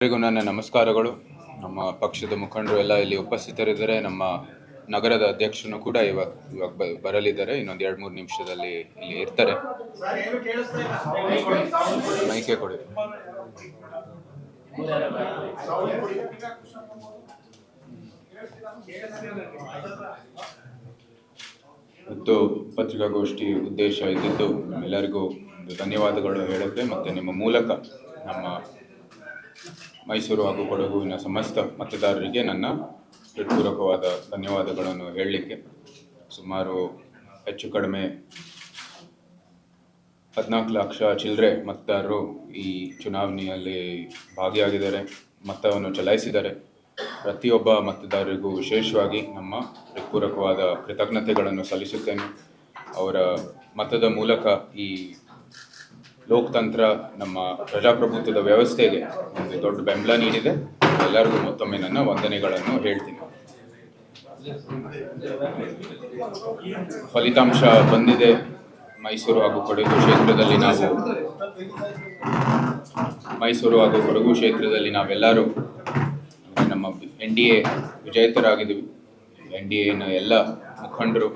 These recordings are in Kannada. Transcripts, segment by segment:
ಎಲ್ಲರಿಗೂ ನನ್ನ ನಮಸ್ಕಾರಗಳು. ನಮ್ಮ ಪಕ್ಷದ ಮುಖಂಡರು ಎಲ್ಲ ಇಲ್ಲಿ ಉಪಸ್ಥಿತರಿದ್ದಾರೆ. ನಮ್ಮ ನಗರದ ಅಧ್ಯಕ್ಷರು ಕೂಡ ಇವಾಗ ಬರಲಿದ್ದಾರೆ. ಇನ್ನೊಂದು 2-3 ನಿಮಿಷದಲ್ಲಿ ಇಲ್ಲಿ ಇರ್ತಾರೆ. ಮೈಕೆ ಕೊಡಿ. ಮತ್ತು ಪತ್ರಿಕಾಗೋಷ್ಠಿ ಉದ್ದೇಶ ಇದ್ದಿದ್ದು ಎಲ್ಲರಿಗೂ ಧನ್ಯವಾದಗಳು ಹೇಳೋಕ್ಕೆ ಮತ್ತು ನಿಮ್ಮ ಮೂಲಕ ನಮ್ಮ ಮೈಸೂರು ಹಾಗೂ ಕೊಡಗುವಿನ ಸಮಸ್ತ ಮತದಾರರಿಗೆ ನನ್ನ ಹೃತ್ಪೂರ್ವಕವಾದ ಧನ್ಯವಾದಗಳನ್ನು ಹೇಳಲಿಕ್ಕೆ. ಸುಮಾರು ಹೆಚ್ಚು ಕಡಿಮೆ 14 ಲಕ್ಷ ಚಿಲ್ಲರೆ ಮತದಾರರು ಈ ಚುನಾವಣೆಯಲ್ಲಿ ಭಾಗಿಯಾಗಿದ್ದಾರೆ, ಮತವನ್ನು ಚಲಾಯಿಸಿದ್ದಾರೆ. ಪ್ರತಿಯೊಬ್ಬ ಮತದಾರರಿಗೂ ವಿಶೇಷವಾಗಿ ನಮ್ಮ ಹೃತ್ಪೂರ್ವಕವಾದ ಕೃತಜ್ಞತೆಗಳನ್ನು ಸಲ್ಲಿಸುತ್ತೇನೆ. ಅವರ ಮತದ ಮೂಲಕ ಈ ಲೋಕತಂತ್ರ, ನಮ್ಮ ಪ್ರಜಾಪ್ರಭುತ್ವದ ವ್ಯವಸ್ಥೆಗೆ ಒಂದು ದೊಡ್ಡ ಬೆಂಬಲ ನೀಡಿದೆ. ಎಲ್ಲರಿಗೂ ಮತ್ತೊಮ್ಮೆ ನನ್ನ ವಂದನೆಗಳನ್ನು ಹೇಳ್ತೀನಿ. ಫಲಿತಾಂಶ ಬಂದಿದೆ. ಮೈಸೂರು ಹಾಗೂ ಕೊಡಗು ಕ್ಷೇತ್ರದಲ್ಲಿ ನಾವೆಲ್ಲರೂ ನಮ್ಮ NDA ವಿಜೇತರಾಗಿದ್ದೀವಿ. NDAನ ಎಲ್ಲ ಮುಖಂಡರು,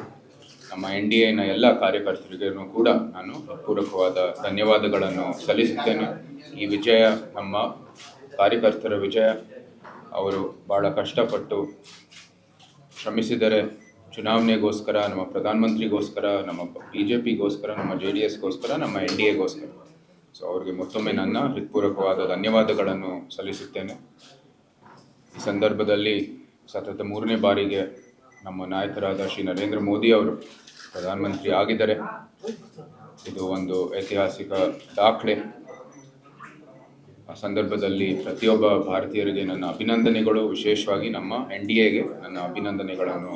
ನಮ್ಮ NDAನ ಎಲ್ಲ ಕಾರ್ಯಕರ್ತರಿಗೂ ಕೂಡ ನಾನು ಪೂರಕವಾದ ಧನ್ಯವಾದಗಳನ್ನು ಸಲ್ಲಿಸುತ್ತೇನೆ. ಈ ವಿಜಯ ನಮ್ಮ ಕಾರ್ಯಕರ್ತರ ವಿಜಯ. ಅವರು ಭಾಳ ಕಷ್ಟಪಟ್ಟು ಶ್ರಮಿಸಿದರೆ ಚುನಾವಣೆಗೋಸ್ಕರ, ನಮ್ಮ ಪ್ರಧಾನಮಂತ್ರಿಗೋಸ್ಕರ, ನಮ್ಮ BJPಗೋಸ್ಕರ, ನಮ್ಮ JDSಗೋಸ್ಕರ, ನಮ್ಮ NDAಗೋಸ್ಕರ. ಸೊ ಅವ್ರಿಗೆ ಮತ್ತೊಮ್ಮೆ ನನ್ನ ಹೃತ್ಪೂರ್ವಕವಾದ ಧನ್ಯವಾದಗಳನ್ನು ಸಲ್ಲಿಸುತ್ತೇನೆ. ಈ ಸಂದರ್ಭದಲ್ಲಿ ಸತತ 3ನೇ ಬಾರಿಗೆ ನಮ್ಮ ನಾಯಕರಾದ ಶ್ರೀ ನರೇಂದ್ರ ಮೋದಿ ಅವರು ಪ್ರಧಾನಮಂತ್ರಿ ಆಗಿದ್ದಾರೆ. ಇದು ಒಂದು ಐತಿಹಾಸಿಕ ದಾಖಲೆ. ಆ ಸಂದರ್ಭದಲ್ಲಿ ಪ್ರತಿಯೊಬ್ಬ ಭಾರತೀಯರಿಗೆ ನನ್ನ ಅಭಿನಂದನೆಗಳು, ವಿಶೇಷವಾಗಿ ನಮ್ಮ NDAಗೆ ನನ್ನ ಅಭಿನಂದನೆಗಳನ್ನು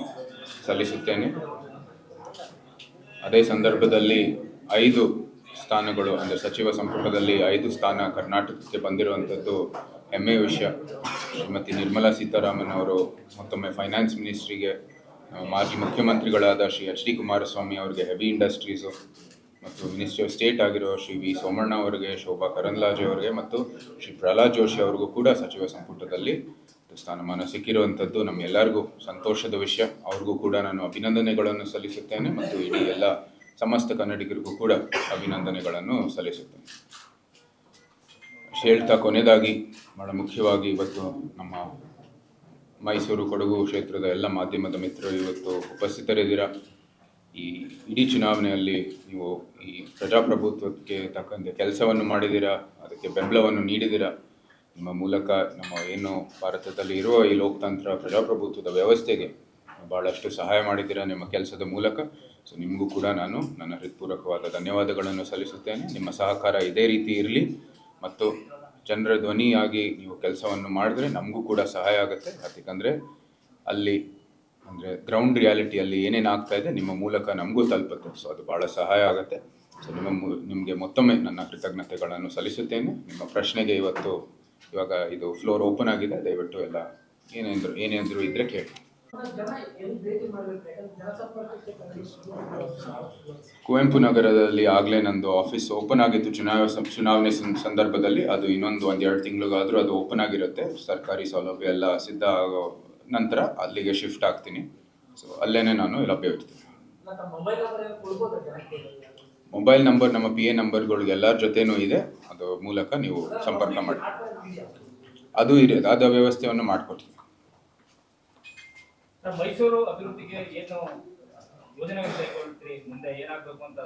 ಸಲ್ಲಿಸುತ್ತೇನೆ. ಅದೇ ಸಂದರ್ಭದಲ್ಲಿ 5 ಸ್ಥಾನಗಳು, ಅಂದರೆ ಸಚಿವ ಸಂಪುಟದಲ್ಲಿ 5 ಸ್ಥಾನ ಕರ್ನಾಟಕಕ್ಕೆ ಬಂದಿರುವಂಥದ್ದು ಹೆಮ್ಮೆಯ ವಿಷಯ. ಶ್ರೀಮತಿ ನಿರ್ಮಲಾ ಸೀತಾರಾಮನ್ ಅವರು ಮತ್ತೊಮ್ಮೆ ಫೈನಾನ್ಸ್ ಮಿನಿಸ್ಟ್ರಿಗೆ, ಮಾಜಿ ಮುಖ್ಯಮಂತ್ರಿಗಳಾದ ಶ್ರೀ HD ಕುಮಾರಸ್ವಾಮಿ ಅವರಿಗೆ ಹೆವಿ ಇಂಡಸ್ಟ್ರೀಸು, ಮತ್ತು ಮಿನಿಸ್ಟ್ರಿ ಆಫ್ ಸ್ಟೇಟ್ ಆಗಿರೋ ಶ್ರೀ V ಸೋಮಣ್ಣ ಅವರಿಗೆ, ಶೋಭಾ ಕರಂದ್ಲಾಜೆ ಅವರಿಗೆ ಮತ್ತು ಶ್ರೀ ಪ್ರಹ್ಲಾದ್ ಜೋಶಿ ಅವ್ರಿಗೂ ಕೂಡ ಸಚಿವ ಸಂಪುಟದಲ್ಲಿ ಸ್ಥಾನಮಾನ ಸಿಕ್ಕಿರುವಂಥದ್ದು ನಮ್ಮೆಲ್ಲರಿಗೂ ಸಂತೋಷದ ವಿಷಯ. ಅವ್ರಿಗೂ ಕೂಡ ನಾನು ಅಭಿನಂದನೆಗಳನ್ನು ಸಲ್ಲಿಸುತ್ತೇನೆ ಮತ್ತು ಇಡೀ ಎಲ್ಲ ಸಮಸ್ತ ಕನ್ನಡಿಗರಿಗೂ ಕೂಡ ಅಭಿನಂದನೆಗಳನ್ನು ಸಲ್ಲಿಸುತ್ತೇನೆ. ಹೇಳ್ತಾ ಕೊನೆಯದಾಗಿ, ಬಹಳ ಮುಖ್ಯವಾಗಿ ಇವತ್ತು ನಮ್ಮ ಮೈಸೂರು ಕೊಡಗು ಕ್ಷೇತ್ರದ ಎಲ್ಲ ಮಾಧ್ಯಮದ ಮಿತ್ರರು ಇವತ್ತು ಉಪಸ್ಥಿತರಿದ್ದೀರಾ. ಈ ಇಡೀ ಚುನಾವಣೆಯಲ್ಲಿ ನೀವು ಈ ಪ್ರಜಾಪ್ರಭುತ್ವಕ್ಕೆ ತಕ್ಕಂತೆ ಕೆಲಸವನ್ನು ಮಾಡಿದ್ದೀರಾ, ಅದಕ್ಕೆ ಬೆಂಬಲವನ್ನು ನೀಡಿದ್ದೀರಾ. ನಿಮ್ಮ ಮೂಲಕ ನಮ್ಮ ಏನು ಭಾರತದಲ್ಲಿ ಇರುವ ಈ ಲೋಕತಂತ್ರ, ಪ್ರಜಾಪ್ರಭುತ್ವದ ವ್ಯವಸ್ಥೆಗೆ ಭಾಳಷ್ಟು ಸಹಾಯ ಮಾಡಿದ್ದೀರಾ ನಿಮ್ಮ ಕೆಲಸದ ಮೂಲಕ. ಸೊ ನಿಮಗೂ ಕೂಡ ನಾನು ನನ್ನ ಹೃತ್ಪೂರ್ವಕವಾದ ಧನ್ಯವಾದಗಳನ್ನು ಸಲ್ಲಿಸುತ್ತೇನೆ. ನಿಮ್ಮ ಸಹಕಾರ ಇದೇ ರೀತಿ ಇರಲಿ ಮತ್ತು ಜನರ ಧ್ವನಿಯಾಗಿ ನೀವು ಕೆಲಸವನ್ನು ಮಾಡಿದ್ರೆ ನಮಗೂ ಕೂಡ ಸಹಾಯ ಆಗುತ್ತೆ. ಯಾಕಂದರೆ ಅಲ್ಲಿ ಅಂದರೆ ಗ್ರೌಂಡ್ ರಿಯಾಲಿಟಿಯಲ್ಲಿ ಏನೇನು ಆಗ್ತಾ ಇದೆ ನಿಮ್ಮ ಮೂಲಕ ನಮಗೂ ತಲುಪುತ್ತೆ. ಸೊ ಅದು ಭಾಳ ಸಹಾಯ ಆಗುತ್ತೆ. ಸೊ ನಿಮಗೆ ಮತ್ತೊಮ್ಮೆ ನನ್ನ ಕೃತಜ್ಞತೆಗಳನ್ನು ಸಲ್ಲಿಸುತ್ತೇನೆ. ನಿಮ್ಮ ಪ್ರಶ್ನೆಗೆ ಇವಾಗ ಇದು ಫ್ಲೋರ್ ಓಪನ್ ಆಗಿದೆ. ದಯವಿಟ್ಟು ಎಲ್ಲ ಏನೇಂದ್ರು ಇದ್ದರೆ ಕೇಳಿ. ಕುವೆಂಪು ನಗರದಲ್ಲಿ ಆಗಲೇ ನಂದು ಆಫೀಸ್ ಓಪನ್ ಆಗಿತ್ತು ಚುನಾವಣೆ ಸಂದರ್ಭದಲ್ಲಿ. ಅದು ಇನ್ನೊಂದು 1-2 ತಿಂಗಳಿಗಾದರೂ ಅದು ಓಪನ್ ಆಗಿರುತ್ತೆ. ಸರ್ಕಾರಿ ಸೌಲಭ್ಯ ಎಲ್ಲ ಸಿದ್ಧ ಆಗೋ ನಂತರ ಅಲ್ಲಿಗೆ ಶಿಫ್ಟ್ ಆಗ್ತೀನಿ. ಸೊ ಅಲ್ಲೇನೆ ನಾನು ಲಭ್ಯವಿರ್ತೀನಿ. ಮೊಬೈಲ್ ನಂಬರ್ ನಮ್ಮ PA ನಂಬರ್ಗಳಿಗೆ ಎಲ್ಲರ ಜೊತೆನೂ ಇದೆ. ಅದು ಮೂಲಕ ನೀವು ಸಂಪರ್ಕ ಮಾಡಿ. ಅದು ಇದೆ, ಅದ ವ್ಯವಸ್ಥೆಯನ್ನು ಮಾಡಿಕೊಡ್ತೀನಿ. ಮೈಸೂರು ಅಭಿವೃದ್ಧಿಗೆ ಏನು ಯೋಜನೆಗಳು ಕೈಗೊಳ್ತೀರಿ? ಮುಂದೆ ಏನಾಗಬೇಕು ಅಂತ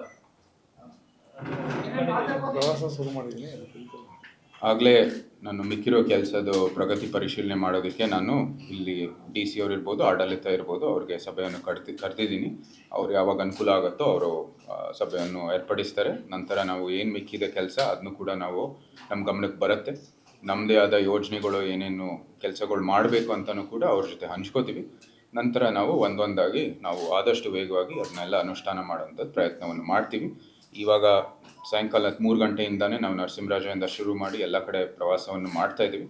ಪ್ರವಾಸ ಶುರು ಮಾಡಿದ್ದೀನಿ. ಆಗಲೇ ನಾನು ಮಿಕ್ಕಿರೋ ಕೆಲಸದ ಪ್ರಗತಿ ಪರಿಶೀಲನೆ ಮಾಡೋದಕ್ಕೆ ನಾನು ಇಲ್ಲಿ DC ಅವರು ಇರ್ಬೋದು, ಆಡಳಿತ ಇರ್ಬೋದು, ಅವ್ರಿಗೆ ಸಭೆಯನ್ನು ಕರೆದಿದ್ದೀನಿ. ಅವ್ರು ಯಾವಾಗ ಅನುಕೂಲ ಆಗುತ್ತೋ ಅವರು ಸಭೆಯನ್ನು ಏರ್ಪಡಿಸ್ತಾರೆ. ನಂತರ ನಾವು ಏನು ಮಿಕ್ಕಿದ ಕೆಲಸ ಅದನ್ನು ಕೂಡ ನಮ್ಮ ಗಮನಕ್ಕೆ ಬರುತ್ತೆ. ನಮ್ಮದೇ ಆದ ಯೋಜನೆಗಳು, ಏನೇನು ಕೆಲಸಗಳು ಮಾಡಬೇಕು ಅಂತಲೂ ಕೂಡ ಅವ್ರ ಜೊತೆ ಹಂಚ್ಕೋತೀವಿ. ನಂತರ ನಾವು ಒಂದೊಂದಾಗಿ ನಾವು ಆದಷ್ಟು ವೇಗವಾಗಿ ಅದನ್ನೆಲ್ಲ ಅನುಷ್ಠಾನ ಮಾಡೋಂಥದ್ದು ಪ್ರಯತ್ನವನ್ನು ಮಾಡ್ತೀವಿ. ಇವಾಗ ಸಾಯಂಕಾಲ 3 ಗಂಟೆಯಿಂದನೇ ನಾವು ನರಸಿಂಹರಾಜದಿಂದ ಶುರು ಮಾಡಿ ಎಲ್ಲ ಕಡೆ ಪ್ರವಾಸವನ್ನು ಮಾಡ್ತಾ ಇದ್ದೀವಿ.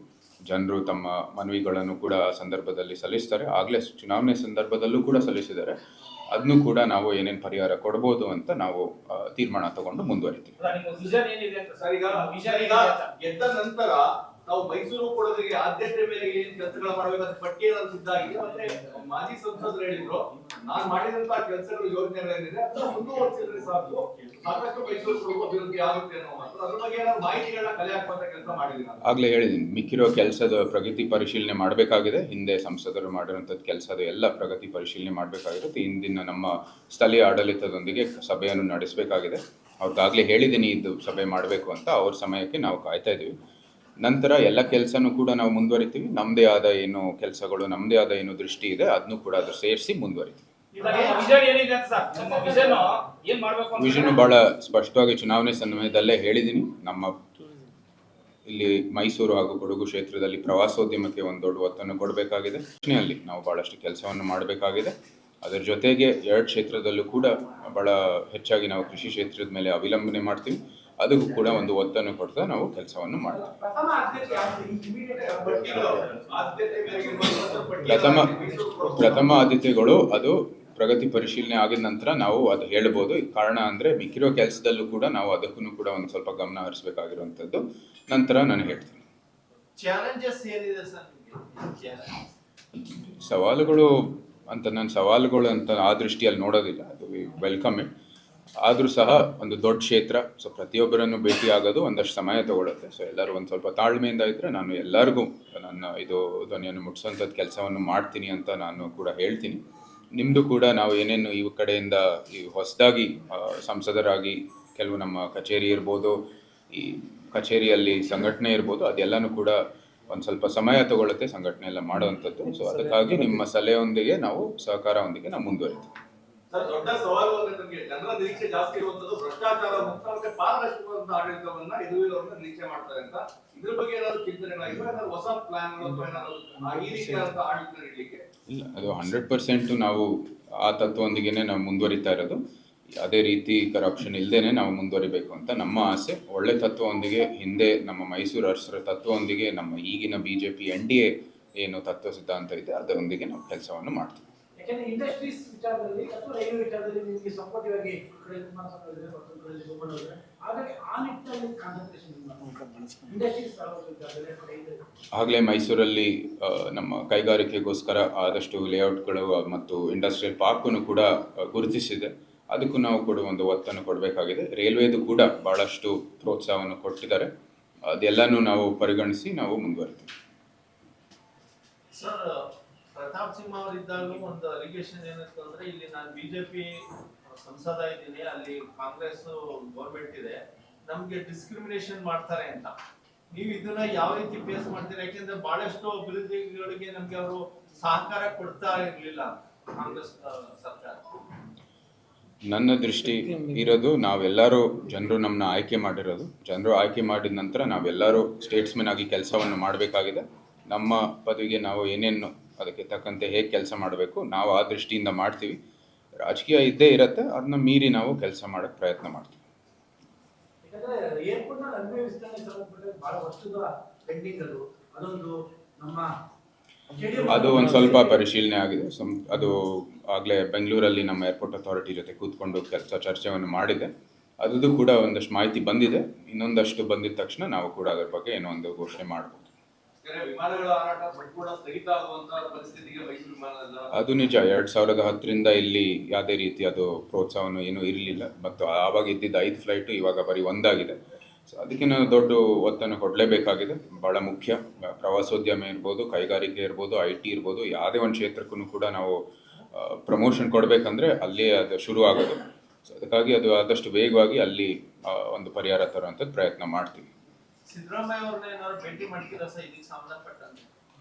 ಜನರು ತಮ್ಮ ಮನವಿಗಳನ್ನು ಕೂಡ ಆ ಸಂದರ್ಭದಲ್ಲಿ ಸಲ್ಲಿಸ್ತಾರೆ. ಆಗಲೇ ಚುನಾವಣೆ ಸಂದರ್ಭದಲ್ಲೂ ಕೂಡ ಸಲ್ಲಿಸಿದ್ದಾರೆ. ಅದನ್ನು ಕೂಡ ನಾವು ಏನೇನು ಪರಿಹಾರ ಕೊಡ್ಬೋದು ಅಂತ ನಾವು ತೀರ್ಮಾನ ತಗೊಂಡು ಮುಂದುವರಿತೀವಿ. ಗೆದ್ದ ನಂತರ ನಾವು ಮೈಸೂರು ಕೊಡೋದ್ರಿಗೆ ಆದ್ಯತೆ ಮೇಲೆ ಏನ್ ಕೆಲಸಗಳು ಮಾಡಬೇಕು ಅಂತ ಪಟ್ಟಿ ಏನಾದ್ರು ಸಿದ್ಧ ಆಗಿದೆ. ಮತ್ತೆ ಮಾಜಿ ಸಂಸದರು ಹೇಳಿದ್ರು, ನಾನ್ ಮಾಡಿದಂತ ಕೆಲಸಗಳು ಯೋಜನೆಗಳೇನಿದೆ ಅದನ್ನ ಮುಂದುವರಿಸಿದ್ರೆ ಸಾಕು, ಸಾಕಷ್ಟು ಮೈಸೂರು ಕೊಡಗು ಅಭಿವೃದ್ಧಿ ಆಗುತ್ತೆ ಅನ್ನೋ ಮಾತು. ಅದ್ರ ಬಗ್ಗೆ ಏನಾದ್ರು ಮಾಹಿತಿಗಳನ್ನ ಕಲೆ ಹಾಕುವಂತ ಕೆಲಸ ಮಾಡಿದೀನಿ. ಆಗಲೇ ಹೇಳಿದ್ದೀನಿ, ಮಿಕ್ಕಿರೋ ಕೆಲಸದ ಪ್ರಗತಿ ಪರಿಶೀಲನೆ ಮಾಡಬೇಕಾಗಿದೆ. ಹಿಂದೆ ಸಂಸದರು ಮಾಡಿರುವಂಥದ್ದು ಕೆಲಸದ ಎಲ್ಲ ಪ್ರಗತಿ ಪರಿಶೀಲನೆ ಮಾಡಬೇಕಾಗಿರುತ್ತೆ. ಇಂದಿನ ನಮ್ಮ ಸ್ಥಳೀಯ ಆಡಳಿತದೊಂದಿಗೆ ಸಭೆಯನ್ನು ನಡೆಸಬೇಕಾಗಿದೆ. ಅವ್ರಿಗಾಗಲೇ ಹೇಳಿದ್ದೀನಿ ಇದು ಸಭೆ ಮಾಡಬೇಕು ಅಂತ. ಅವ್ರ ಸಮಯಕ್ಕೆ ನಾವು ಕಾಯ್ತಾ ಇದ್ದೀವಿ. ನಂತರ ಎಲ್ಲ ಕೆಲಸನೂ ಕೂಡ ನಾವು ಮುಂದುವರಿತೀವಿ. ನಮ್ಮದೇ ಆದ ಏನು ಕೆಲಸಗಳು, ನಮ್ಮದೇ ಆದ ಏನು ದೃಷ್ಟಿ ಇದೆ ಅದನ್ನು ಕೂಡ ಅದು ಸೇರಿಸಿ ಮುಂದುವರಿತೀವಿ. ವಿಷನ್ ಏನಿದೆ ಅಂತ ಸರ್, ನಮ್ಮ ವಿಷನ್ ಏನ್ ಮಾಡ್ಬೇಕು ಅಂತ ವಿಷನ್ ಭಾಳ ಸ್ಪಷ್ಟವಾಗಿ ಚುನಾವಣೆ ಸಮಯದಲ್ಲೇ ಹೇಳಿದ್ದೀನಿ. ನಮ್ಮ ಇಲ್ಲಿ ಮೈಸೂರು ಹಾಗೂ ಕೊಡಗು ಕ್ಷೇತ್ರದಲ್ಲಿ ಪ್ರವಾಸೋದ್ಯಮಕ್ಕೆ ಒಂದು ದೊಡ್ಡ ಒತ್ತನ್ನು ಕೊಡಬೇಕಾಗಿದೆ. ಪ್ರಶ್ನೆಯಲ್ಲಿ ನಾವು ಭಾಳಷ್ಟು ಕೆಲಸವನ್ನು ಮಾಡಬೇಕಾಗಿದೆ. ಅದರ ಜೊತೆಗೆ 2 ಕ್ಷೇತ್ರದಲ್ಲೂ ಕೂಡ ಭಾಳ ಹೆಚ್ಚಾಗಿ ನಾವು ಕೃಷಿ ಕ್ಷೇತ್ರದ ಮೇಲೆ ಅವಲಂಬನೆ ಮಾಡ್ತೀವಿ. ಅದಕ್ಕೂ ಕೂಡ ಒಂದು ಒತ್ತನ್ನು ಕೊಡ್ತಾ ನಾವು ಕೆಲಸವನ್ನು ಮಾಡ್ತೀವಿ. ಪ್ರಥಮ ಆದ್ಯತೆಗಳು ಅದು ಪ್ರಗತಿ ಪರಿಶೀಲನೆ ಆಗಿದ ನಂತರ ನಾವು ಅದು ಹೇಳ್ಬೋದು. ಕಾರಣ ಅಂದರೆ ಮಿಕ್ಕಿರೋ ಕೆಲಸದಲ್ಲೂ ಕೂಡ ನಾವು ಅದಕ್ಕೂ ಕೂಡ ಒಂದು ಸ್ವಲ್ಪ ಗಮನ ಹರಿಸಬೇಕಾಗಿರುವಂಥದ್ದು. ನಂತರ ನಾನು ಹೇಳ್ತೀನಿ. ಚಾಲೆಂಜಸ್ ಏನಿದೆ ಸರ್ ನಿಮಗೆ? ಸವಾಲುಗಳು ಅಂತ ನಾನು ಸವಾಲುಗಳು ಅಂತ ಆ ದೃಷ್ಟಿಯಲ್ಲಿ ನೋಡೋದಿಲ್ಲ. ಅದು ವೆಲ್ಕಮ್ ಇಟ್. ಆದರೂ ಸಹ ಒಂದು ದೊಡ್ಡ ಕ್ಷೇತ್ರ, ಸೊ ಪ್ರತಿಯೊಬ್ಬರನ್ನು ಭೇಟಿ ಆಗೋದು ಒಂದಷ್ಟು ಸಮಯ ತಗೊಳುತ್ತೆ. ಸೊ ಎಲ್ಲರೂ ಒಂದು ಸ್ವಲ್ಪ ತಾಳ್ಮೆಯಿಂದ ಇದ್ದರೆ ನಾನು ಎಲ್ಲರಿಗೂ ನನ್ನ ಇದು ಧ್ವನಿಯನ್ನು ಮುಟ್ಟಿಸೋಂಥದ್ದು ಕೆಲಸವನ್ನು ಮಾಡ್ತೀನಿ ಅಂತ ನಾನು ಕೂಡ ಹೇಳ್ತೀನಿ. ನಿಮ್ಮದು ಕೂಡ ನಾವು ಏನೇನು ಈ ಕಡೆಯಿಂದ ಈ ಹೊಸದಾಗಿ ಸಂಸದರಾಗಿ ಕೆಲವು ನಮ್ಮ ಕಚೇರಿ ಇರ್ಬೋದು, ಈ ಕಚೇರಿಯಲ್ಲಿ ಸಂಘಟನೆ ಇರ್ಬೋದು, ಅದೆಲ್ಲನೂ ಕೂಡ ಒಂದು ಸ್ವಲ್ಪ ಸಮಯ ತಗೊಳುತ್ತೆ ಸಂಘಟನೆ ಎಲ್ಲ ಮಾಡುವಂಥದ್ದು. ಸೊ ಅದಕ್ಕಾಗಿ ನಿಮ್ಮ ಸಲಹೆಯೊಂದಿಗೆ ನಾವು ಸಹಕಾರದೊಂದಿಗೆ ನಾವು ಮುಂದುವರಿತೀವಿ. ಸರ್, ದೊಡ್ಡ ಸವಾಲು ಅಂದ್ರೆ ನಮಗೆ ಜನರ ನಿರೀಕ್ಷೆ ಜಾಸ್ತಿ ಇರುವಂತದ್ದು ಭ್ರಷ್ಟಾಚಾರ ಮುಕ್ತ ಮತ್ತೆ ಪಾರದರ್ಶಕವಾದ ಆಡಳಿತವನ್ನ ಯದುವೀರವ್ರನ್ನ ನಿರೀಕ್ಷೆ ಮಾಡ್ತಾರೆ ಅಂತ. ಇದ್ರ ಬಗ್ಗೆ ಏನಾದ್ರು ಚಿಂತನೆಗಳಾಗಿವೆ? ಏನಾದ್ರು ಹೊಸ ಪ್ಲಾನ್ ಅಥವಾ ಏನಾದ್ರು ಈ ರೀತಿಯಾದಂತ ಆಡಳಿತ ನೀಡಲಿಕ್ಕೆ? ಇಲ್ಲ, ಅದು 100% ನಾವು ಆ ತತ್ವದೊಂದಿಗೆ ನಾವು ಮುಂದುವರಿತಾ ಇರೋದು. ಅದೇ ರೀತಿ ಕರಪ್ಷನ್ ಇಲ್ಲದೇನೆ ನಾವು ಮುಂದುವರಿಬೇಕು ಅಂತ ನಮ್ಮ ಆಸೆ. ಒಳ್ಳೆ ತತ್ವದೊಂದಿಗೆ ಹಿಂದೆ ನಮ್ಮ ಮೈಸೂರು ಅರಸರ ತತ್ವದೊಂದಿಗೆ ನಮ್ಮ ಈಗಿನ BJP NDA ಏನು ತತ್ವ ಸಿದ್ಧಾಂತ ಇದೆ ಅದರೊಂದಿಗೆ ನಾವು ಕೆಲಸವನ್ನು ಮಾಡ್ತೀವಿ. ಯಾಕಂದ್ರೆ ಇಂಡಸ್ಟ್ರೀಸ್ ವಿಚಾರದಲ್ಲಿ ಅಥವಾ ರೈಲ್ವೆ ವಿಚಾರದಲ್ಲಿ ನಿಮಗೆ ಸಪೋರ್ಟಿವ್ ಆಗಿ ಹಾಗಾಗಿ ಆ ನಿಟ್ಟಿನಲ್ಲಿ ಕಾನ್ಸಂಟ್ರೇಷನ್ ಇಂಡಸ್ಟ್ರೀಸ್ ವಿಚಾರದಲ್ಲಿ. ಆಗಲೇ ಮೈಸೂರಲ್ಲಿ ನಮ್ಮ ಕೈಗಾರಿಕೆಗೋಸ್ಕರ ಆದಷ್ಟು ಲೇಔಟ್ಗಳು ಮತ್ತು ಇಂಡಸ್ಟ್ರಿಯಲ್ ಪಾರ್ಕನ್ನು ಕೂಡ ಗುರುತಿಸಿದೆ. ಅದಕ್ಕೂ ನಾವು ಕೂಡ ಒಂದು ಒತ್ತನ್ನು ಕೊಡಬೇಕಾಗಿದೆ. ರೈಲ್ವೇದು ಕೂಡ ಭಾಳಷ್ಟು ಪ್ರೋತ್ಸಾಹವನ್ನು ಕೊಟ್ಟಿದ್ದಾರೆ. ಅದೆಲ್ಲನೂ ನಾವು ಪರಿಗಣಿಸಿ ನಾವು ಮುಂದುವರಿತೀವಿ. ಸರ್, ಪ್ರತಾಪ್ ಸಿಂಹ ಅವರಿದ್ದಾಗಲೂ ಒಂದು ಅಲಿಗೇಷನ್ ಏನಂತಂದ್ರೆ, ಇಲ್ಲಿ ನಾನು ಬಿಜೆಪಿ ಸಂಸದ ಇದ್ದೀನಿ, ಅಲ್ಲಿ ಕಾಂಗ್ರೆಸ್ ಗೌರ್ಮೆಂಟ್ ಇದೆ, ನಮ್ಗೆ ಡಿಸ್ಕ್ರಿಮಿನೇಷನ್ ಮಾಡ್ತಾರೆ ಅಂತ. ನೀವು ಇದನ್ನ ಯಾವ ರೀತಿ ಫೇಸ್ ಮಾಡ್ತೀರಾ? ಯಾಕೆಂದ್ರೆ ಬಹಳಷ್ಟು ಅಭಿವೃದ್ಧಿಗಳಿಗೆ ನಮ್ಗೆ ಅವರು ಸಹಕಾರ ಕೊಡ್ತಾ ಇರ್ಲಿಲ್ಲ ಕಾಂಗ್ರೆಸ್ ಸರ್ಕಾರ. ನನ್ನ ದೃಷ್ಟಿ ಇರೋದು, ನಾವೆಲ್ಲರೂ ಜನರು ನಮ್ಮನ್ನ ಆಯ್ಕೆ ಮಾಡಿರೋದು. ಜನರು ಆಯ್ಕೆ ಮಾಡಿದ ನಂತರ ನಾವೆಲ್ಲರೂ ಸ್ಟೇಟ್ಸ್ಮನ್ ಆಗಿ ಕೆಲಸವನ್ನು ಮಾಡಬೇಕಾಗಿದೆ. ನಮ್ಮ ಪದವಿಗೆ ನಾವು ಏನೇನು ಅದಕ್ಕೆ ತಕ್ಕಂತೆ ಹೇಗೆ ಕೆಲಸ ಮಾಡಬೇಕು ನಾವು ಆ ದೃಷ್ಟಿಯಿಂದ ಮಾಡ್ತೀವಿ. ರಾಜಕೀಯ ಇದ್ದೇ ಇರುತ್ತೆ, ಅದನ್ನ ಮೀರಿ ನಾವು ಕೆಲಸ ಮಾಡೋಕ್ಕೆ ಪ್ರಯತ್ನ ಮಾಡ್ತೀವಿ. ಯಾಕಂದ್ರೆ ಏರ್ಪೋರ್ಟ್ ನ ರನ್ವೇ ವಿಸ್ತರಣೆ ಸಂಬಂಧಪಟ್ಟ ಬಹಳ ವರ್ಷದ ಪೆಂಡಿಂಗ್ ಅದೊಂದು ನಮ್ಮ ಅದು ಒಂದು ಸ್ವಲ್ಪ ಪರಿಶೀಲನೆ ಆಗಿದೆ. ಅದು ಆಗಲೇ ಬೆಂಗಳೂರಲ್ಲಿ ನಮ್ಮ ಏರ್ಪೋರ್ಟ್ ಅಥಾರಿಟಿ ಜೊತೆ ಕೂತ್ಕೊಂಡು ಚರ್ಚೆಯನ್ನು ಮಾಡಿದೆ. ಅದು ಕೂಡ ಒಂದಷ್ಟು ಮಾಹಿತಿ ಬಂದಿದೆ. ಇನ್ನೊಂದಷ್ಟು ಬಂದಿದ ತಕ್ಷಣ ನಾವು ಕೂಡ ಅದರ ಬಗ್ಗೆ ಏನೋ ಒಂದು ಘೋಷಣೆ ಮಾಡ್ಬೋದು. ವಿಮಾನಗಳ ಹಾರಾಟ ಸಂಪೂರ್ಣ ಸ್ಥಗಿತ ಆಗುವಂತ ಪರಿಸ್ಥಿತಿಗೆ ಮೈಸೂರು ವಿಮಾನ ಅದು ನಿಜ. 2010ರಿಂದ ಇಲ್ಲಿ ಯಾವುದೇ ರೀತಿ ಅದು ಪ್ರೋತ್ಸಾಹವನ್ನು ಏನೂ ಇರಲಿಲ್ಲ. ಮತ್ತು ಆವಾಗ ಇದ್ದಿದ್ದ 5 ಫ್ಲೈಟು ಇವಾಗ ಬರೀ 1 ಆಗಿದೆ. ಸೊ ಅದಕ್ಕೆ ನಾವು ದೊಡ್ಡ ಒತ್ತನ್ನು ಕೊಡಲೇಬೇಕಾಗಿದೆ. ಭಾಳ ಮುಖ್ಯ. ಪ್ರವಾಸೋದ್ಯಮ ಇರ್ಬೋದು, ಕೈಗಾರಿಕೆ ಇರ್ಬೋದು, IT ಇರ್ಬೋದು, ಯಾವುದೇ ಒಂದು ಕ್ಷೇತ್ರಕ್ಕೂ ಕೂಡ ನಾವು ಪ್ರಮೋಷನ್ ಕೊಡಬೇಕಂದ್ರೆ ಅಲ್ಲೇ ಅದು ಶುರು ಆಗೋದು. ಸೊ ಅದಕ್ಕಾಗಿ ಅದು ಆದಷ್ಟು ವೇಗವಾಗಿ ಅಲ್ಲಿ ಒಂದು ಪರಿಹಾರ ತರುವಂಥದ್ದು ಪ್ರಯತ್ನ ಮಾಡ್ತೀವಿ. ಸಿದ್ದರಾಮಯ್ಯ ಅವ್ರನ್ನ ಏನಾದ್ರು ಭೇಟಿ ಮಾಡ್ತೀರಾ ಸರ್ ಇದಕ್ಕೆ ಸಂಬಂಧಪಟ್ಟಂತೆ?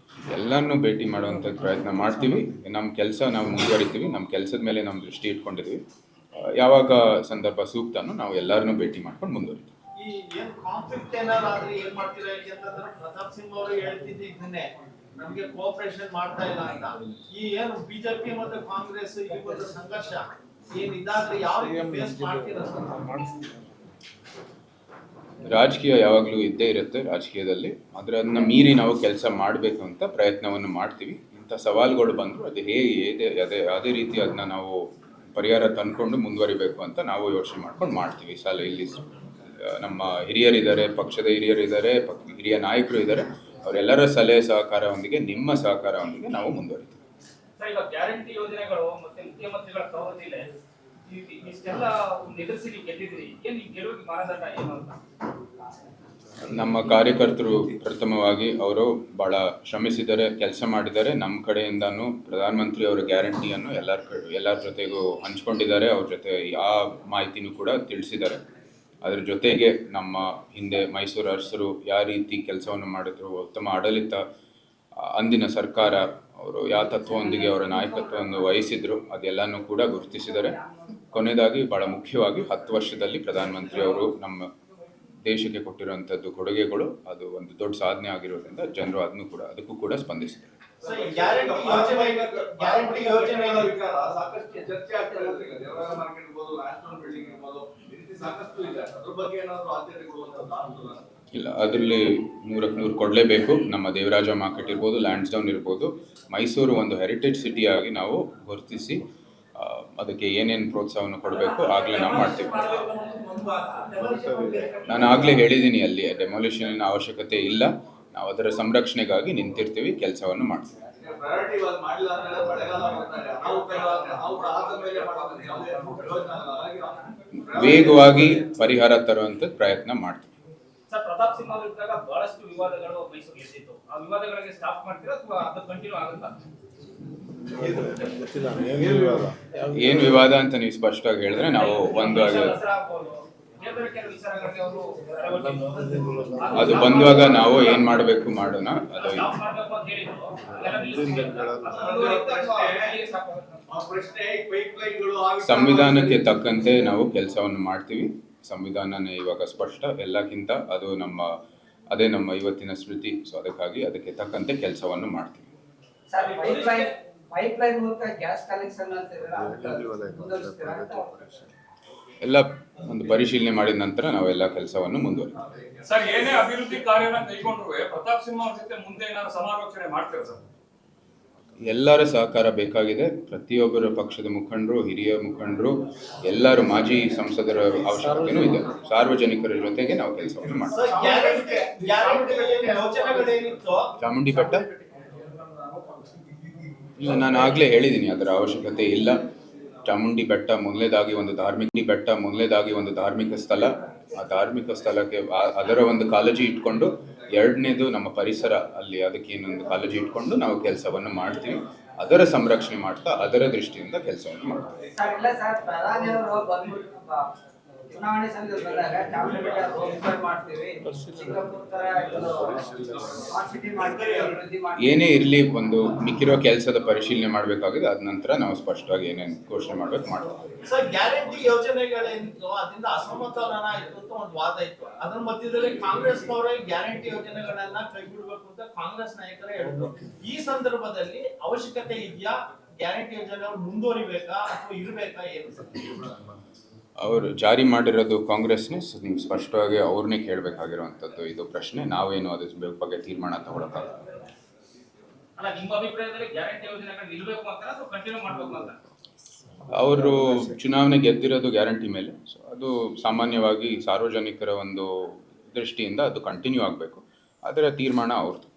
ಎಲ್ಲರನ್ನೂ ಭೇಟಿ ಮಾಡುವಂಥದ್ದು ಪ್ರಯತ್ನ ಮಾಡ್ತೀವಿ. ನಮ್ಮ ಕೆಲಸ ನಾವು ಮುಂದುವರಿತೀವಿ. ನಮ್ಮ ಕೆಲಸದ ಮೇಲೆ ನಮ್ಮ ದೃಷ್ಟಿ ಇಟ್ಕೊಂಡಿದ್ದೀವಿ. ಯಾವಾಗ ಸಂದರ್ಭ ಸೂಕ್ತನೋ ನಾವು ಎಲ್ಲರನ್ನೂ ಭೇಟಿ ಮಾಡ್ಕೊಂಡು ಮುಂದುವರಿತೀವಿ. ಈ ಏನ್ ಕಾನ್ಫ್ಲಿಕ್ಟ್ ಏನಾದ್ರು ಆದ್ರೆ ಏನ್ ಮಾಡ್ತೀರಾ? ಯಾಕೆಂತಂದ್ರೆ ಪ್ರತಾಪ್ ಸಿಂಹ ಅವರು ಹೇಳ್ತಿದ್ದು ಇದನ್ನೇ, ನಮ್ಗೆ ಕೋಆಪರೇಷನ್ ಮಾಡ್ತಾ ಇಲ್ಲ ಅಂತ. ಈ ಏನು ಬಿಜೆಪಿ ಮತ್ತು ಕಾಂಗ್ರೆಸ್ ಈ ಒಂದು ಸಂಘರ್ಷ ಏನ್ ಇದಾದ್ರೆ ಯಾವ ರೀತಿ ಫೇಸ್ ಮಾಡ್ತೀರಾ ಸರ್? ರಾಜಕೀಯ ಯಾವಾಗಲೂ ಇದ್ದೇ ಇರುತ್ತೆ ರಾಜಕೀಯದಲ್ಲಿ. ಆದರೆ ಅದನ್ನ ಮೀರಿ ನಾವು ಕೆಲಸ ಮಾಡಬೇಕು ಅಂತ ಪ್ರಯತ್ನವನ್ನು ಮಾಡ್ತೀವಿ. ಇಂಥ ಸವಾಲುಗಳು ಬಂದರೂ ಅದು ಹೇಗೆ ಅದೇ ರೀತಿ ಅದನ್ನ ನಾವು ಪರಿಹಾರ ತಂದ್ಕೊಂಡು ಮುಂದುವರಿಬೇಕು ಅಂತ ನಾವು ಯೋಚನೆ ಮಾಡ್ಕೊಂಡು ಮಾಡ್ತೀವಿ. ಇಲ್ಲಿ ನಮ್ಮ ಹಿರಿಯರಿದ್ದಾರೆ, ಪಕ್ಷದ ಹಿರಿಯರಿದ್ದಾರೆ, ಹಿರಿಯ ನಾಯಕರು ಇದ್ದಾರೆ. ಅವರೆಲ್ಲರ ಸಲಹೆ ಸಹಕಾರದೊಂದಿಗೆ, ನಿಮ್ಮ ಸಹಕಾರದೊಂದಿಗೆ ನಾವು ಮುಂದುವರಿತೀವಿ. ಸರ್, ಈಗ ಗ್ಯಾರಂಟಿ ಯೋಜನೆಗಳು ಮತ್ತೆ ಮುಖ್ಯಮಂತ್ರಿಗಳ ಪ್ರವೃತ್ತಿ ಇದೆ. ಇಷ್ಟೆಲ್ಲ ಎದುರಿಸಿ ನೀವು ಗೆದ್ದಿದ್ರಿ, ಏನ್ ಈ ಗೆಲುವಿಗೆ ಮಾನದಂಡ ಏನು ಅಂತ? ನಮ್ಮ ಕಾರ್ಯಕರ್ತರು ಪ್ರಥಮವಾಗಿ ಅವರು ಭಾಳ ಶ್ರಮಿಸಿದ್ದಾರೆ, ಕೆಲಸ ಮಾಡಿದ್ದಾರೆ. ನಮ್ಮ ಕಡೆಯಿಂದನೂ ಪ್ರಧಾನಮಂತ್ರಿ ಅವರ ಗ್ಯಾರಂಟಿಯನ್ನು ಎಲ್ಲರ ಜೊತೆಗೂ ಹಂಚ್ಕೊಂಡಿದ್ದಾರೆ. ಅವ್ರ ಜೊತೆ ಯಾವ ಮಾಹಿತಿನೂ ಕೂಡ ತಿಳಿಸಿದ್ದಾರೆ. ಅದರ ಜೊತೆಗೆ ನಮ್ಮ ಹಿಂದೆ ಮೈಸೂರು ಅರಸರು ಯಾವ ರೀತಿ ಕೆಲಸವನ್ನು ಮಾಡಿದ್ರು, ಉತ್ತಮ ಆಡಳಿತ, ಅಂದಿನ ಸರ್ಕಾರ ಅವರು ಯಾವ ತತ್ವದೊಂದಿಗೆ ಅವರ ನಾಯಕತ್ವವನ್ನು ವಹಿಸಿದ್ರು, ಅದೆಲ್ಲನೂ ಕೂಡ ಗುರುತಿಸಿದ್ದಾರೆ. ಕೊನೆಯದಾಗಿ ಭಾಳ ಮುಖ್ಯವಾಗಿ 10 ವರ್ಷದಲ್ಲಿ ಪ್ರಧಾನಮಂತ್ರಿ ಅವರು ನಮ್ಮ ದೇಶಕ್ಕೆ ಕೊಟ್ಟಿರುವಂಥದ್ದು ಕೊಡುಗೆಗಳು, ಅದು ಒಂದು ದೊಡ್ಡ ಸಾಧನೆ ಆಗಿರೋದ್ರಿಂದ ಜನರು ಅದಕ್ಕೂ ಕೂಡ ಸ್ಪಂದಿಸಿದ್ದಾರೆ. ಗ್ಯಾರಂಟಿ ಯೋಜನೆಗಳ ವಿಚಾರ ಸಾಕಷ್ಟು ಚರ್ಚೆ ಆಗ್ತಾ ಇರೋದು. ಈಗ ದೇವರಾಯ ಮಾರ್ಕೆಟ್ ಇರ್ಬೋದು, ನ್ಯಾಷನಲ್ ಬಿಲ್ಡಿಂಗ್ ಇರ್ಬೋದು, ಈ ರೀತಿ ಸಾಕಷ್ಟು ಇದೆ. ಅದ್ರ ಬಗ್ಗೆ ಏನಾದ್ರು ಆದ್ಯತೆ ಕೊಡುವಂಥದ್ದು? ಇಲ್ಲ, ಅದರಲ್ಲಿ 100ಕ್ಕೆ 100 ಕೊಡಲೇಬೇಕು. ನಮ್ಮ ದೇವರಾಜ ಮಾರ್ಕೆಟ್ ಇರ್ಬೋದು, ಲ್ಯಾಂಡ್ಸ್ಡೌನ್ ಇರ್ಬೋದು, ಮೈಸೂರು ಒಂದು ಹೆರಿಟೇಜ್ ಸಿಟಿಯಾಗಿ ನಾವು ಗುರುತಿಸಿ ಅದಕ್ಕೆ ಏನೇನು ಪ್ರೋತ್ಸಾಹವನ್ನು ಕೊಡಬೇಕು ಆಗಲೇ ನಾವು ಮಾಡ್ತೀವಿ. ನಾನು ಆಗಲೇ ಹೇಳಿದ್ದೀನಿ, ಅಲ್ಲಿ ಡೆಮೊಲಿಷನ್ ಅವಶ್ಯಕತೆ ಇಲ್ಲ. ನಾವು ಅದರ ಸಂರಕ್ಷಣೆಗಾಗಿ ನಿಂತಿರ್ತೀವಿ, ಕೆಲಸವನ್ನು ಮಾಡ್ತೀವಿ. ಪ್ರಯಾರಿಟಿ ಮಾಡಿಲ್ಲ ಅಂದ್ರೆ ಮಳೆಗಾಲ ಬರ್ತಾರೆ, ಅನಾಹುತ ಆದ ಮೇಲೆ ಮಾಡೋದು ಯಾವುದೇ ಪ್ರಯೋಜನ ಆಗಲ್ಲ. ವೇಗವಾಗಿ ಪರಿಹಾರ ತರುವಂಥ ಪ್ರಯತ್ನ ಮಾಡ್ತೀವಿ. ಸರ್, ಪ್ರತಾಪ್ ಸಿಂಹ ಇದ್ದಾಗ ಬಹಳಷ್ಟು ವಿವಾದಗಳು ಮೈಸೂರಿಗೆ ಎದ್ದಿತ್ತು. ಆ ವಿವಾದಗಳಿಗೆ ಸ್ಟಾಪ್ ಮಾಡ್ತೀರಾ ಅಥವಾ ಅದು ಕಂಟಿನ್ಯೂ ಆಗುತ್ತಾ? ಗೊತ್ತಿಲ್ಲ ಏನು ವಿವಾದ, ಏನು ವಿವಾದ ಅಂತ ನೀವು ಸ್ಪಷ್ಟವಾಗಿ ಹೇಳಿದ್ರೆ ನಾವು ಒಂದು ಅದು ಬಂದಾಗ ನಾವು ಏನು ಮಾಡಬೇಕು ಮಾಡೋಣ. ಅದು ಸಂವಿಧಾನಕ್ಕೆ ತಕ್ಕಂತೆ ನಾವು ಕೆಲಸವನ್ನು ಮಾಡ್ತೀವಿ. ಸಂವಿಧಾನನೇ ಇವಾಗ ಸ್ಪಷ್ಟ ಎಲ್ಲಕ್ಕಿಂತ, ಅದು ಅದೇ ನಮ್ಮ ಇವತ್ತಿನ ಸ್ಮೃತಿ. ಸೊ ಅದಕ್ಕೆ ತಕ್ಕಂತೆ ಕೆಲಸವನ್ನು ಮಾಡ್ತೀವಿ. ಪೈಪ್ಲೈನ್ ಮೂಲಕ ಗ್ಯಾಸ್ ಕನೆಕ್ಷನ್ ಎಲ್ಲ ಒಂದು ಪರಿಶೀಲನೆ ಮಾಡಿದ ನಂತರ ನಾವೆಲ್ಲ ಕೆಲಸವನ್ನು ಮುಂದುವರಿತೀವಿ. ಸರ್, ಏನೇ ಅಭಿವೃದ್ಧಿ ಕಾರ್ಯನ ಕೈಗೊಂಡ್ರು ಪ್ರತಾಪ್ ಸಿಂಹ ಅವ್ರ ಜೊತೆ ಮುಂದೆ ಏನಾದ್ರು ಸಮಾಲೋಚನೆ ಮಾಡ್ತೀರಾ ಸರ್? ಎಲ್ಲರ ಸಹಕಾರ ಬೇಕಾಗಿದೆ. ಪ್ರತಿಯೊಬ್ಬರ ಪಕ್ಷದ ಮುಖಂಡರು, ಹಿರಿಯ ಮುಖಂಡರು, ಎಲ್ಲರೂ, ಮಾಜಿ ಸಂಸದರ ಅವಶ್ಯಕತೆಯೂ ಇದೆ. ಸಾರ್ವಜನಿಕರ ಜೊತೆಗೆ ನಾವು ಕೆಲಸವನ್ನು ಮಾಡ್ತೀವಿ. ಚಾಮುಂಡಿ ಬೆಟ್ಟ ಇಲ್ಲ, ನಾನು ಆಗಲೇ ಹೇಳಿದ್ದೀನಿ, ಅದರ ಅವಶ್ಯಕತೆ ಇಲ್ಲ. ಚಾಮುಂಡಿ ಬೆಟ್ಟ ಮೊದಲನೇದಾಗಿ ಒಂದು ಧಾರ್ಮಿಕ ಸ್ಥಳ. ಆ ಧಾರ್ಮಿಕ ಸ್ಥಳಕ್ಕೆ ಅದರ ಒಂದು ಕಾಳಜಿ ಇಟ್ಕೊಂಡು, ಎರಡನೇದು ನಮ್ಮ ಪರಿಸರ, ಅಲ್ಲಿ ಅದಕ್ಕೆ ಇನ್ನೊಂದು ಕಾಳಜಿ ಇಟ್ಕೊಂಡು ನಾವು ಕೆಲಸವನ್ನು ಮಾಡ್ತೀವಿ. ಅದರ ಸಂರಕ್ಷಣೆ ಮಾಡ್ತಾ ಅದರ ದೃಷ್ಟಿಯಿಂದ ಕೆಲಸವನ್ನು ಮಾಡ್ತೀವಿ. ಚುನಾವಣೆ ಸಂದರ್ಭದಾಗ ಚಾಮುಂಡಿ ಬೆಟ್ಟ ರೋಡ್ ಮಾಡ್ತೀವಿ, ಸಿಂಗಾಪುರ್ ತರ ಏನೇ ಇರಲಿ, ಒಂದು ಮಿಕ್ಕಿರೋ ಕೆಲಸದ ಪರಿಶೀಲನೆ ಮಾಡಬೇಕಾಗಿದೆ. ಅದ ನಂತರ ನಾವು ಸ್ಪಷ್ಟವಾಗಿ ಏನೇನು ಘೋಷಣೆ ಮಾಡ್ಬೇಕು ಮಾಡ್ತೀವಿ. ಸರ್, ಗ್ಯಾರಂಟಿ ಯೋಜನೆಗಳೇನಿತ್ತು ಅದರಿಂದ ಅಸಮಾಧಾನ ಇತ್ತು ಅಂತ ಒಂದು ವಾದ ಇತ್ತು. ಅದ್ರ ಮಧ್ಯದಲ್ಲಿ ಕಾಂಗ್ರೆಸ್ನವರೇ ಗ್ಯಾರಂಟಿ ಯೋಜನೆಗಳನ್ನ ಕೈಬಿಡಬೇಕು ಅಂತ ಕಾಂಗ್ರೆಸ್ ನಾಯಕರೇ ಹೇಳಿದ್ರು. ಈ ಸಂದರ್ಭದಲ್ಲಿ ಅವಶ್ಯಕತೆ ಇದೆಯಾ? ಗ್ಯಾರಂಟಿ ಯೋಜನೆ ಮುಂದುವರಿಬೇಕಾ ಅಥವಾ ಇರಬೇಕಾ? ಏನು ಸರ್ ಅವರು ಜಾರಿ ಮಾಡಿರೋದು ಕಾಂಗ್ರೆಸ್ನೇ, ನೀವು ಸ್ಪಷ್ಟವಾಗಿ ಅವ್ರನ್ನೇ ಕೇಳಬೇಕಾಗಿರುವಂಥದ್ದು ಇದು ಪ್ರಶ್ನೆ. ನಾವೇನು ಅದ್ರ ಬಗ್ಗೆ ತೀರ್ಮಾನ ತಗೊಳಕ್ಕಾಗಲ್ಲ. ನಿಮ್ಮ ಅಭಿಪ್ರಾಯದಲ್ಲಿ ಗ್ಯಾರಂಟಿ ಯೋಜನೆಗಳು ನಿಲ್ಲಬೇಕು ಅಂತ ಅಥವಾ ಕಂಟಿನ್ಯೂ ಮಾಡಬೇಕು ಅಂತ? ಅವರು ಚುನಾವಣೆ ಗೆದ್ದಿರೋದು ಗ್ಯಾರಂಟಿ ಮೇಲೆ. ಸೊ ಅದು ಸಾಮಾನ್ಯವಾಗಿ ಸಾರ್ವಜನಿಕರ ಒಂದು ದೃಷ್ಟಿಯಿಂದ ಅದು ಕಂಟಿನ್ಯೂ ಆಗಬೇಕು. ಅದರ ತೀರ್ಮಾನ ಅವ್ರದ್ದು.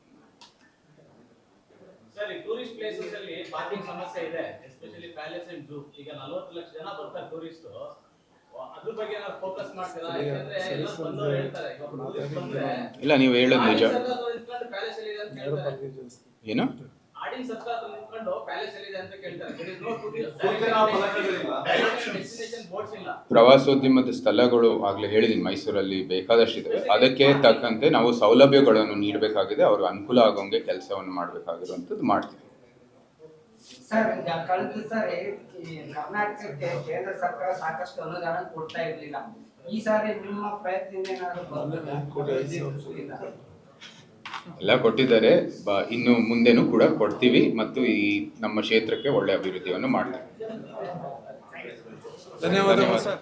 ಸರ್, ಈ ಟೂರಿಸ್ಟ್ ಪ್ಲೇಸಸ್ ಅಲ್ಲಿ ಪಾರ್ಕಿಂಗ್ ಸಮಸ್ಯೆ ಇದೆ, ಎಸ್ಪೆಷಲಿ ಪ್ಯಾಲೇಸ್ ಅಂಡ್ ಝೂ. ಈಗ 40 ಲಕ್ಷ ಜನ ಬರ್ತಾರೆ ಟೂರಿಸ್ಟ್. ಅದ್ರ ಬಗ್ಗೆ ನಾವು ಫೋಕಸ್ ಮಾಡ್ತೀರಾ? ಯಾಕಂದ್ರೆ ಎಲ್ಲ ಬಂದವರು ಹೇಳ್ತಾರೆ, ಈಗ ಟೂರಿಸ್ಟ್ ಬಂದ್ರೆ ಇಲ್ಲ, ನೀವು ಹೇಳೋದು ನಿಜ. ಪ್ಯಾಲೇಸ್ ಅಲ್ಲಿ ಇದೆ ಅಂತ ಹೇಳ್ತಾರೆ. ಏನು ಆಡಿಯನ್ಸ್ ಹತ್ರ ನಿಂತ್ಕೊಂಡು ಪ್ಯಾಲೇಸ್ ಅಲ್ಲಿ ಇದೆ ಅಂತ ಕೇಳ್ತಾರೆ. ಡೆಸ್ಟಿನೇಷನ್ ಬೋರ್ಡ್ಸ್ ಇಲ್ಲ. ಪ್ರವಾಸೋದ್ಯಮದ ಸ್ಥಳಗಳು ಆಗಲೇ ಹೇಳಿದ್ದೀನಿ, ಮೈಸೂರಲ್ಲಿ ಬೇಕಾದಷ್ಟಿದೆ. ಅದಕ್ಕೆ ತಕ್ಕಂತೆ ನಾವು ಸೌಲಭ್ಯಗಳನ್ನು ನೀಡಬೇಕಾಗಿದೆ. ಅವ್ರಿಗೆ ಅನುಕೂಲ ಆಗೋಂಗೆ ಕೆಲಸವನ್ನು ಮಾಡಬೇಕಾಗಿರುವಂಥದ್ದು ಮಾಡ್ತೀವಿ. ಸರ್, ಕಳೆದ ಸಾರಿ ಈ ಕರ್ನಾಟಕಕ್ಕೆ ಕೇಂದ್ರ ಸರ್ಕಾರ ಸಾಕಷ್ಟು ಅನುದಾನ ಕೊಡ್ತಾ ಇರ್ಲಿಲ್ಲ. ಈ ಸಾರಿ ನಿಮ್ಮ ಪ್ರಯತ್ನದಿಂದ ಏನಾದ್ರು ಎಲ್ಲ ಕೊಟ್ಟಿದ್ದಾರೆ, ಇನ್ನು ಮುಂದೆನೂ ಕೂಡ ಕೊಡ್ತೀವಿ ಮತ್ತು ಈ ನಮ್ಮ ಕ್ಷೇತ್ರಕ್ಕೆ ಒಳ್ಳೆ ಅಭಿವೃದ್ಧಿಯನ್ನು ಮಾಡ್ತೀವಿ. ಧನ್ಯವಾದಗಳು ಸರ್.